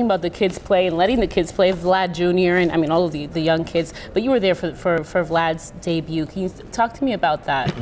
about the kids play and letting the kids play, Vlad Jr. and I mean all of the young kids, but you were there for Vlad's debut. Can you talk to me about that?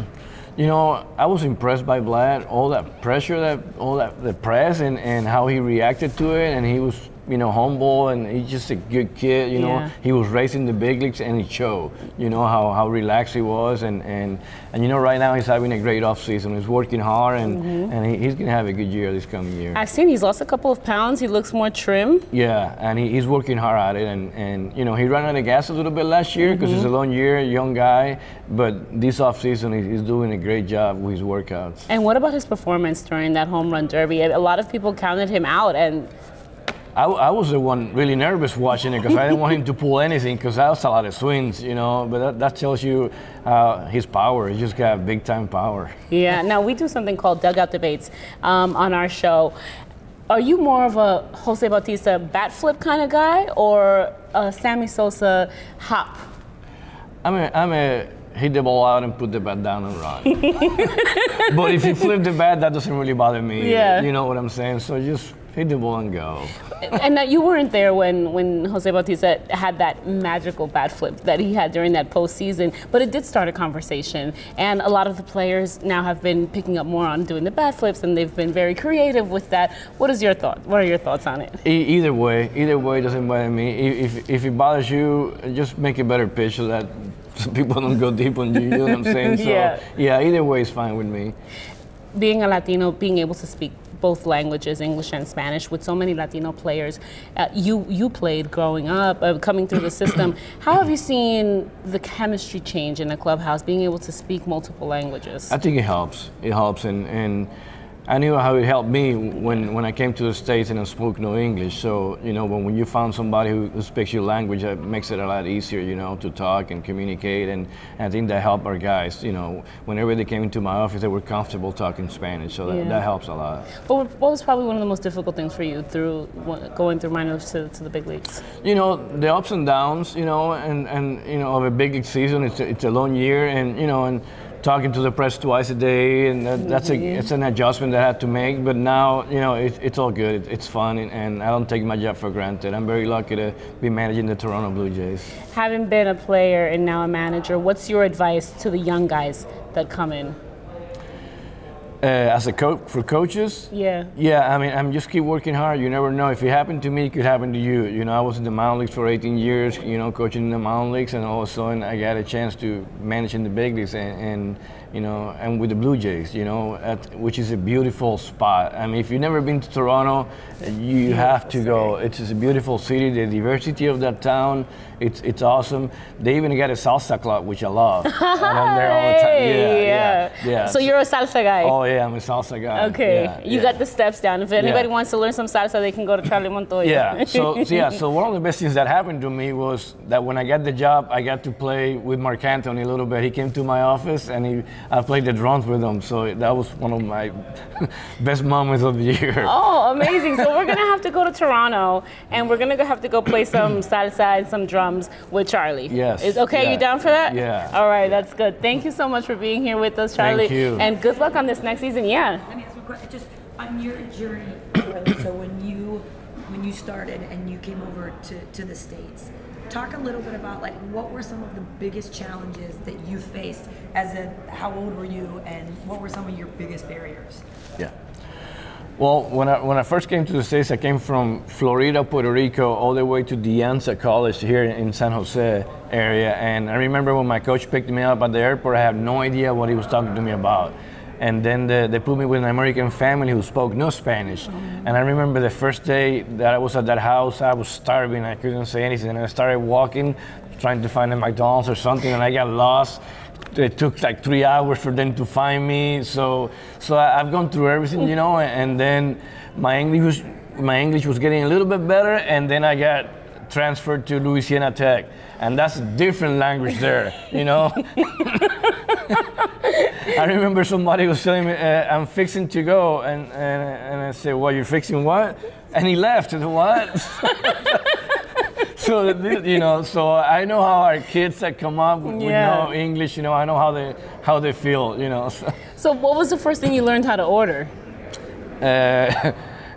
You know, I was impressed by Vlad, all that pressure, the press, and how he reacted to it, and he was, you know, humble, and he's just a good kid, you know. He was raised in the big leagues, and it showed, you know, how relaxed he was, and you know, right now he's having a great off season. He's working hard, and he's going to have a good year this coming year. I've seen he's lost a couple of pounds. He looks more trim. Yeah, and he's working hard at it, and you know, he ran out of gas a little bit last year because it's a long year, young guy, but this off season he's doing a great job with his workouts. And what about his performance during that home run derby? A lot of people counted him out, and I was the one really nervous watching it because I didn't want him to pull anything because that was a lot of swings, you know, but that tells you his power. He just got big time power. Yeah, now we do something called Dugout Debates on our show. Are you more of a Jose Bautista bat flip kind of guy or a Sammy Sosa hop? I'm a hit the ball out and put the bat down and run. But if you flip the bat, that doesn't really bother me. Yeah. You know what I'm saying? So just hit the ball and go. And now you weren't there when Jose Bautista had that magical bat flip that he had during that postseason, but it did start a conversation. And a lot of the players now have been picking up more on doing the bat flips, and they've been very creative with that. What is your thought? What are your thoughts on it? Either way doesn't bother me. If it bothers you, just make a better pitch so that people don't go deep on you. You know what I'm saying? So yeah, either way is fine with me. Being a Latino, being able to speak both languages, English and Spanish, with so many Latino players, you played growing up, coming through the system. How have you seen the chemistry change in the clubhouse, being able to speak multiple languages? I think it helps. It helps, and I knew how it helped me when I came to the States and I spoke no English. So, you know, when you found somebody who speaks your language, it makes it a lot easier, you know, to talk and communicate. And I think that helped our guys, you know, whenever they came into my office, they were comfortable talking Spanish. So that helps a lot. What was probably one of the most difficult things for you through going through minors to the big leagues? You know, the ups and downs, you know, and you know, of a big league season, it's a long year, and, you know, and talking to the press twice a day, and it's an adjustment that I had to make. But now, you know, it's all good. It's fun, and I don't take my job for granted. I'm very lucky to be managing the Toronto Blue Jays. Having been a player and now a manager, what's your advice to the young guys that come in? As a coach, for coaches? Yeah, I mean, I'm just keep working hard. You never know. If it happened to me, it could happen to you. You know, I was in the minor leagues for 18 years, you know, coaching in the minor leagues, and all of a sudden I got a chance to manage in the big leagues, and you know, and with the Blue Jays, you know, which is a beautiful spot. I mean, if you've never been to Toronto, you have to go. It's a beautiful city. The diversity of that town, it's awesome. They even got a salsa club, which I love. And I'm there all the time. Yeah. So you're a salsa guy? Oh yeah, I'm a salsa guy. Okay, you got the steps down. If anybody wants to learn some salsa, they can go to Charlie Montoyo. Yeah. So one of the best things that happened to me was that when I got the job, I got to play with Mark Anthony a little bit. He came to my office, and I played the drums with him. So that was one of my best moments of the year. Oh, amazing! So we're gonna have to go to Toronto, and we're gonna have to go play some salsa and some drums with Charlie. Yes. Is okay? You down for that? Yeah. All right, that's good. Thank you so much for being here with us, Charlie. Thank you. And good luck on this next season. Yeah. Let me ask you a question. Just on your journey. So when you started and you came over to the States, talk a little bit about like what were some of the biggest challenges that you faced how old were you, and what were some of your biggest barriers? Yeah. Well, when I first came to the States, I came from Florida, Puerto Rico, all the way to De Anza College here in San Jose area. And I remember when my coach picked me up at the airport, I had no idea what he was talking to me about. And then they put me with an American family who spoke no Spanish. And I remember the first day that I was at that house, I was starving, I couldn't say anything. And I started walking, trying to find a McDonald's or something, and I got lost. It took like 3 hours for them to find me. So I've gone through everything, you know, and then my English was getting a little bit better, and then I got transferred to Louisiana Tech. And that's a different language there, you know. I remember somebody was telling me, I'm fixing to go, and I said, well, you're fixing what? And he left, and what? So, you know, so I know how our kids that come up with no English, you know, I know how they feel, you know. So what was the first thing you learned how to order?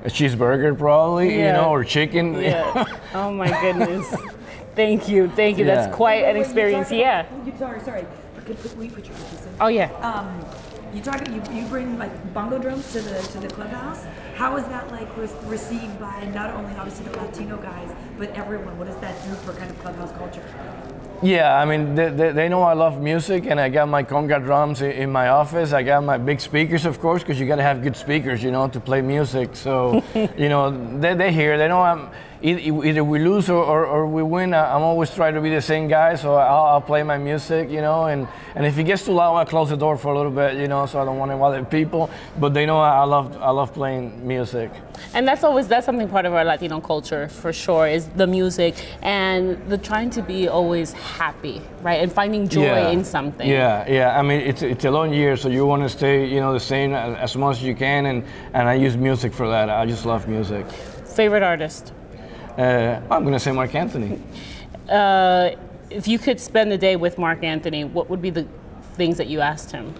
a cheeseburger probably, you know, or chicken. Yeah. Oh my goodness. Thank you. Yeah. That's quite an experience. Yeah. Sorry. We put your pieces in. Oh yeah. You bring like bongo drums to the clubhouse. How is that like received by not only obviously the Latino guys, but everyone? What does that do for kind of clubhouse culture? Yeah, I mean, they know I love music, and I got my conga drums in my office. I got my big speakers, of course, because you got to have good speakers, you know, to play music. So, you know, they hear, they know I'm either we lose or we win. I'm always trying to be the same guy, so I'll play my music, you know, and if it gets too loud, I'll close the door for a little bit, you know, so I don't want to bother people. But they know I love playing music. And that's something part of our Latino culture for sure, is the music and the trying to be always happy, right, and finding joy in something. Yeah. I mean, it's a long year, so you want to stay, you know, the same as much as you can, and I use music for that. I just love music. Favorite artist? I'm gonna say Mark Anthony. If you could spend the day with Mark Anthony, what would be the things that you asked him?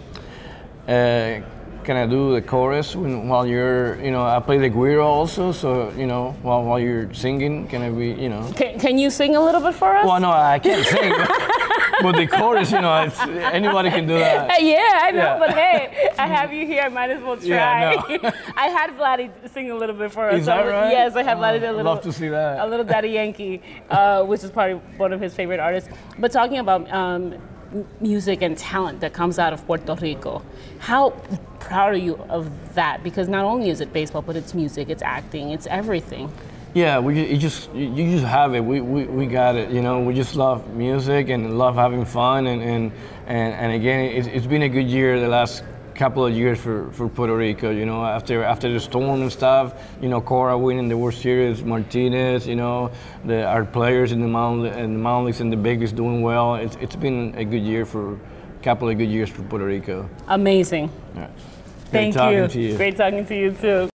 Can I do the chorus while you're, you know, I play the guiro also, so, you know, while you're singing, can I be, you know. Can you sing a little bit for us? Well, no, I can't sing, but the chorus, you know, anybody can do that. Yeah, I know, but hey, I have you here, I might as well try. Yeah, no. I had Vladdy sing a little bit for us. Is that right? Yes, I had Vladdy a little. Love to see that. A little Daddy Yankee, which is probably one of his favorite artists. But talking about music and talent that comes out of Puerto Rico, how proud are you of that? Because not only is it baseball, but it's music, it's acting, it's everything. Yeah, you just have it. We got it. You know, we just love music and love having fun, and again, it's been a good year the last couple of years for Puerto Rico. You know, after the storm and stuff. You know, Cora winning the World Series, Martinez. You know, our players in the minor leagues and the big leagues doing well. It's been a good year couple of good years for Puerto Rico. Amazing. Yeah. Thank you. Great talking to you too.